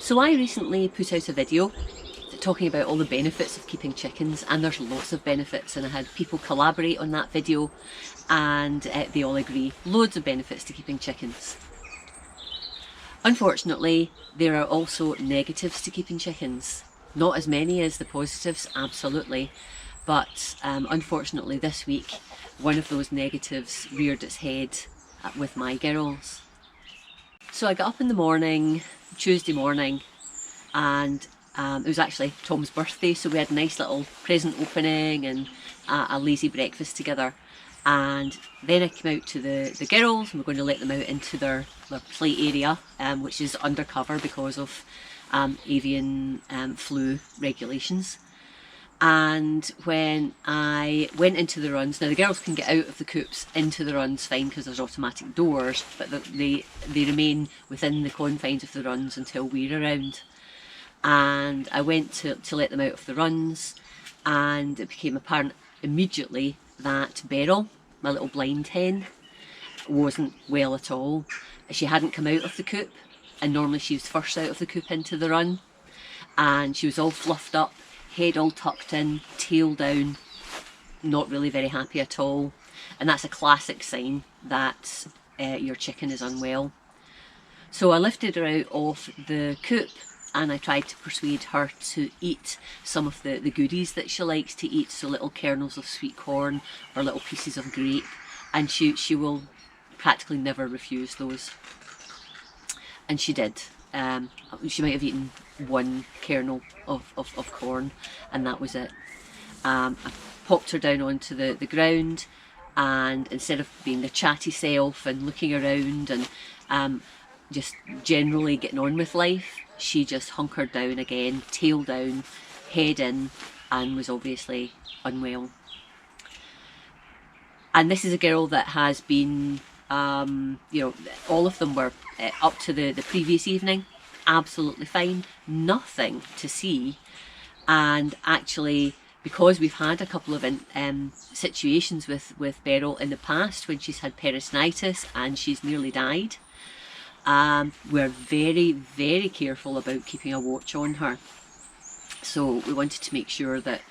So I recently put out a video talking about all the benefits of keeping chickens, and there's lots of benefits, and I had people collaborate on that video and they all agree. Loads of benefits to keeping chickens. Unfortunately, there are also negatives to keeping chickens. Not as many as the positives, absolutely, but unfortunately this week one of those negatives reared its head with my girls. So I got up in the morning, Tuesday morning, and it was actually Tom's birthday, so we had a nice little present opening and a lazy breakfast together. And then I came out to the girls, and we're going to let them out into their play area, which is undercover because of avian flu regulations. And when I went into the runs, now the girls can get out of the coops into the runs fine because there's automatic doors, but they remain within the confines of the runs until we're around. And I went to let them out of the runs, and it became apparent immediately that Beryl, my little blind hen, wasn't well at all. She hadn't come out of the coop, and normally she was first out of the coop into the run, and she was all fluffed up, head all tucked in, tail down, not really very happy at all. And that's a classic sign that your chicken is unwell. So I lifted her out of the coop and I tried to persuade her to eat some of the goodies that she likes to eat, so little kernels of sweet corn or little pieces of grape, and she will practically never refuse those. And she did. She might have eaten one kernel of corn, and that was it. I popped her down onto the ground, and instead of being the chatty self and looking around and just generally getting on with life, she just hunkered down again, tail down, head in, and was obviously unwell. And this is a girl that has been, you know, all of them were up to the previous evening, absolutely fine, nothing to see. And actually, because we've had a couple of situations with Beryl in the past when she's had peritonitis and she's nearly died, we're very, very careful about keeping a watch on her. So we wanted to make sure that,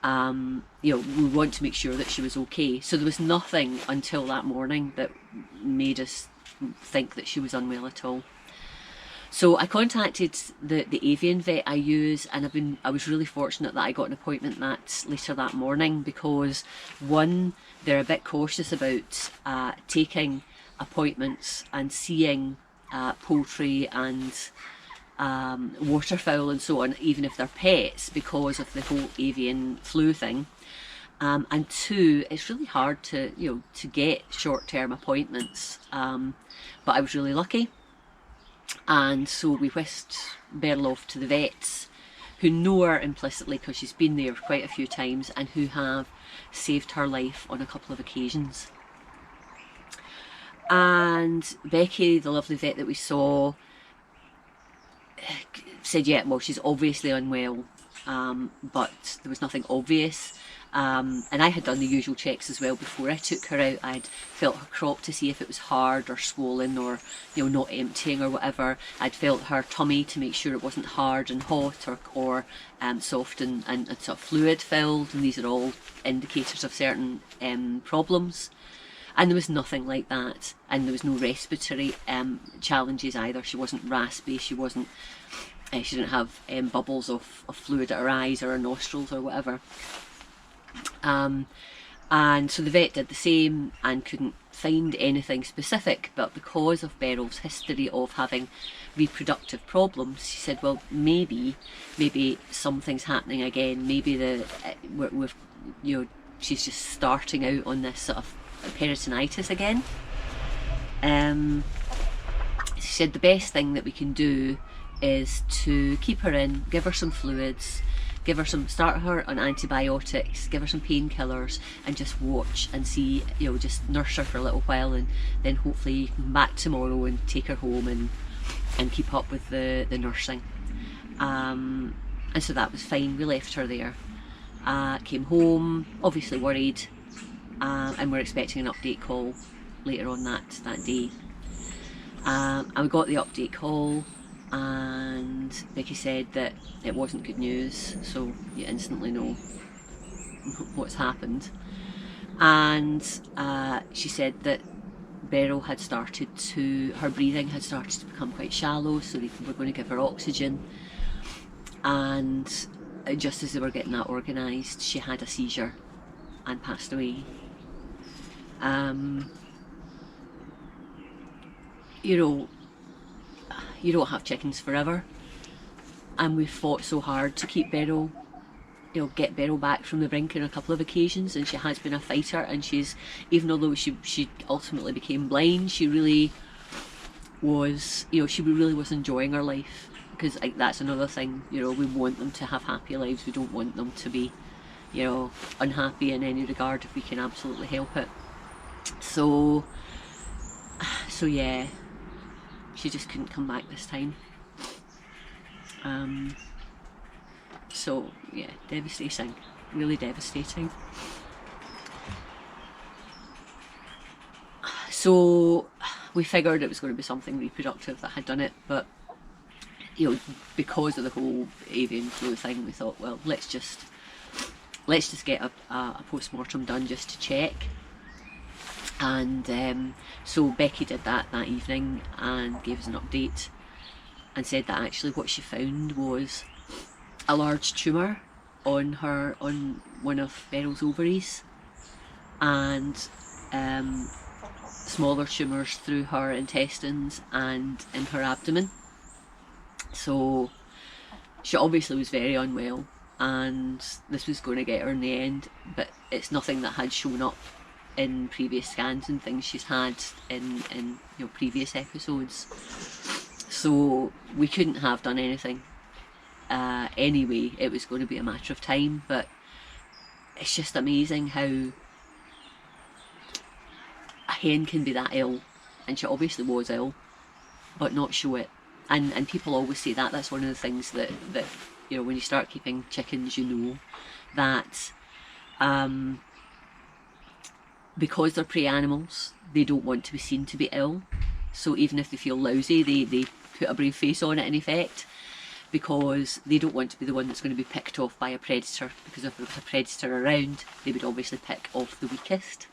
you know, we want to make sure that she was okay. So there was nothing until that morning that made us think that she was unwell at all. So I contacted the avian vet I use, and I was really fortunate that I got an appointment later that morning, because one, they're a bit cautious about taking appointments and seeing poultry and waterfowl and so on, even if they're pets, because of the whole avian flu thing. And two, it's really hard to get short-term appointments. But I was really lucky, and so we whisked Beryl off to the vets, who know her implicitly because she's been there quite a few times, and who have saved her life on a couple of occasions. And Becky, the lovely vet that we saw, said, yeah, well, she's obviously unwell, but there was nothing obvious. And I had done the usual checks as well before I took her out. I'd felt her crop to see if it was hard or swollen or, you know, not emptying or whatever. I'd felt her tummy to make sure it wasn't hard and hot or soft and sort of fluid filled, and these are all indicators of certain problems. And there was nothing like that, and there was no respiratory challenges either. She wasn't raspy, she didn't have bubbles of fluid at her eyes or her nostrils or whatever. And so the vet did the same and couldn't find anything specific, but because of Beryl's history of having reproductive problems, she said, well, maybe something's happening again. Maybe she's just starting out on this sort of peritonitis again. She said the best thing that we can do is to keep her in, give her some fluids, start her on antibiotics, give her some painkillers, and just watch and see, you know, just nurse her for a little while, and then hopefully come back tomorrow and take her home and keep up with the nursing. And so that was fine. We left her there, came home, obviously worried, and we're expecting an update call later on that day. And we got the update call, and Becky said that it wasn't good news, so you instantly know what's happened. And she said that Beryl had started to, her breathing had started to become quite shallow, so they were going to give her oxygen. And just as they were getting that organised, she had a seizure and passed away. You know, you don't have chickens forever, and we've fought so hard to keep Beryl, get Beryl back from the brink on a couple of occasions, and she has been a fighter, and she's, even although she ultimately became blind, she really was, she really was enjoying her life, because that's another thing, we want them to have happy lives. We don't want them to be, unhappy in any regard if we can absolutely help it. So yeah, she just couldn't come back this time. So yeah, devastating, really devastating. So we figured it was going to be something reproductive that had done it, but because of the whole avian flu thing, we thought, well, let's just get a post-mortem done just to check. And so Becky did that evening and gave us an update and said that actually what she found was a large tumour on one of Beryl's ovaries, and smaller tumours through her intestines and in her abdomen. So she obviously was very unwell, and this was going to get her in the end, but it's nothing that had shown up in previous scans and things she's had in previous episodes. So we couldn't have done anything anyway. It was going to be a matter of time, but it's just amazing how a hen can be that ill, and she obviously was ill, but not show it. And people always say that. That's one of the things that when you start keeping chickens, that because they're prey animals, they don't want to be seen to be ill. So even if they feel lousy, they put a brave face on it in effect, because they don't want to be the one that's going to be picked off by a predator, because if there was a predator around, they would obviously pick off the weakest.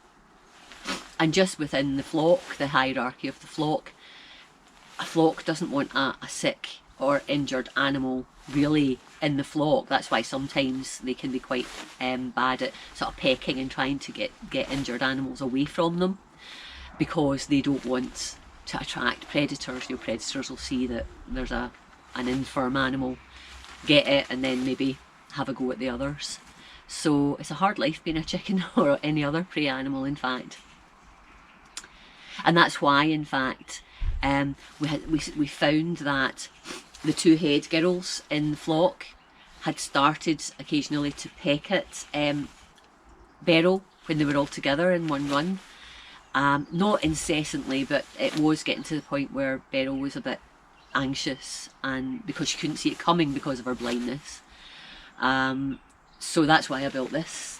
And just within the flock, the hierarchy of the flock, a flock doesn't want a sick or injured animal really in the flock. That's why sometimes they can be quite bad at sort of pecking and trying to get injured animals away from them, because they don't want to attract predators. Predators will see that there's an infirm animal, get it, and then maybe have a go at the others. So it's a hard life being a chicken, or any other prey animal in fact. And that's why in fact we found that the two head girls in the flock had started occasionally to peck at Beryl when they were all together in one run. Not incessantly, but it was getting to the point where Beryl was a bit anxious, and because she couldn't see it coming because of her blindness. So that's why I built this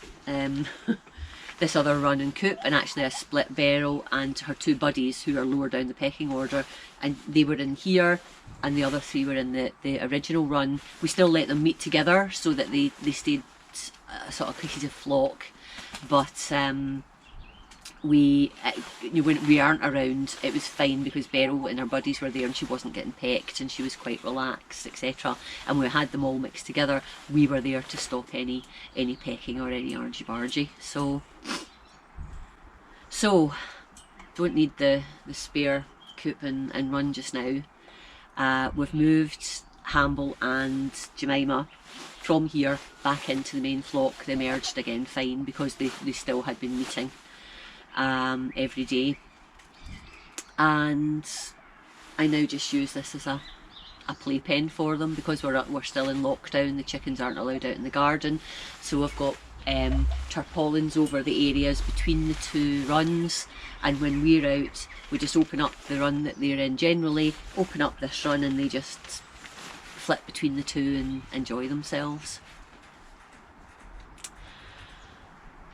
this other run and coop, and actually I split Beryl and her two buddies who are lower down the pecking order, and they were in here and the other three were in the original run. We still let them meet together so that they stayed a sort of cohesive flock, but when we aren't around, it was fine because Beryl and her buddies were there and she wasn't getting pecked and she was quite relaxed, etc. And we had them all mixed together. We were there to stop any pecking or any argy-bargy. So don't need the spare coop and run just now. We've moved Hamble and Jemima from here back into the main flock. They merged again fine because they still had been meeting every day, and I now just use this as a playpen for them because we're still in lockdown. The chickens aren't allowed out in the garden, so I've got tarpaulins over the areas between the two runs, and when we're out we just open up the run that they're in generally, open up this run, and they just flip between the two and enjoy themselves.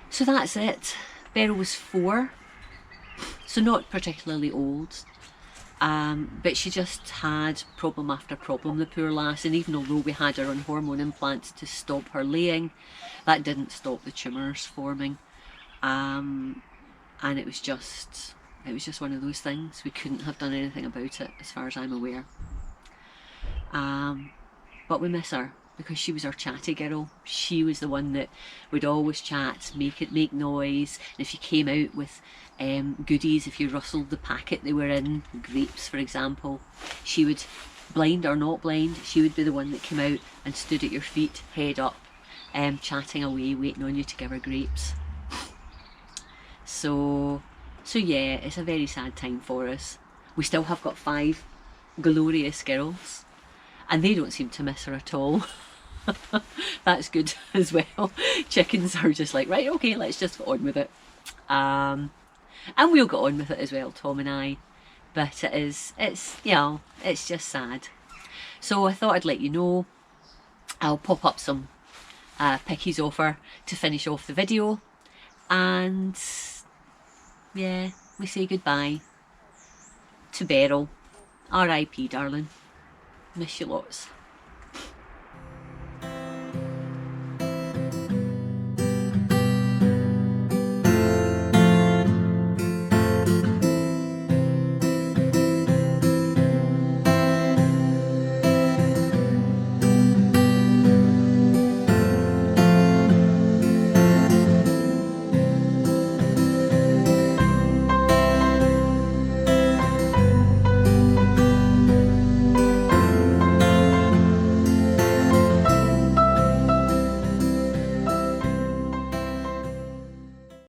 So that's it. Beryl was 4, so not particularly old. But she just had problem after problem, the poor lass, and even although we had her on hormone implants to stop her laying, that didn't stop the tumours forming. And it was just one of those things. We couldn't have done anything about it as far as I'm aware. But we miss her because she was our chatty girl. She was the one that would always chat, make noise. And if you came out with goodies, if you rustled the packet they were in, grapes for example, she would, blind or not blind, she would be the one that came out and stood at your feet, head up, chatting away, waiting on you to give her grapes. So yeah, it's a very sad time for us. We still have got 5 glorious girls, and they don't seem to miss her at all. That's good as well. Chickens are just like, right, okay, let's just get on with it. And we'll get on with it as well, Tom and I. But it's just sad. So I thought I'd let you know. I'll pop up some pickies off her to finish off the video. And yeah, we say goodbye to Beryl. R.I.P. darling. Miss you lots.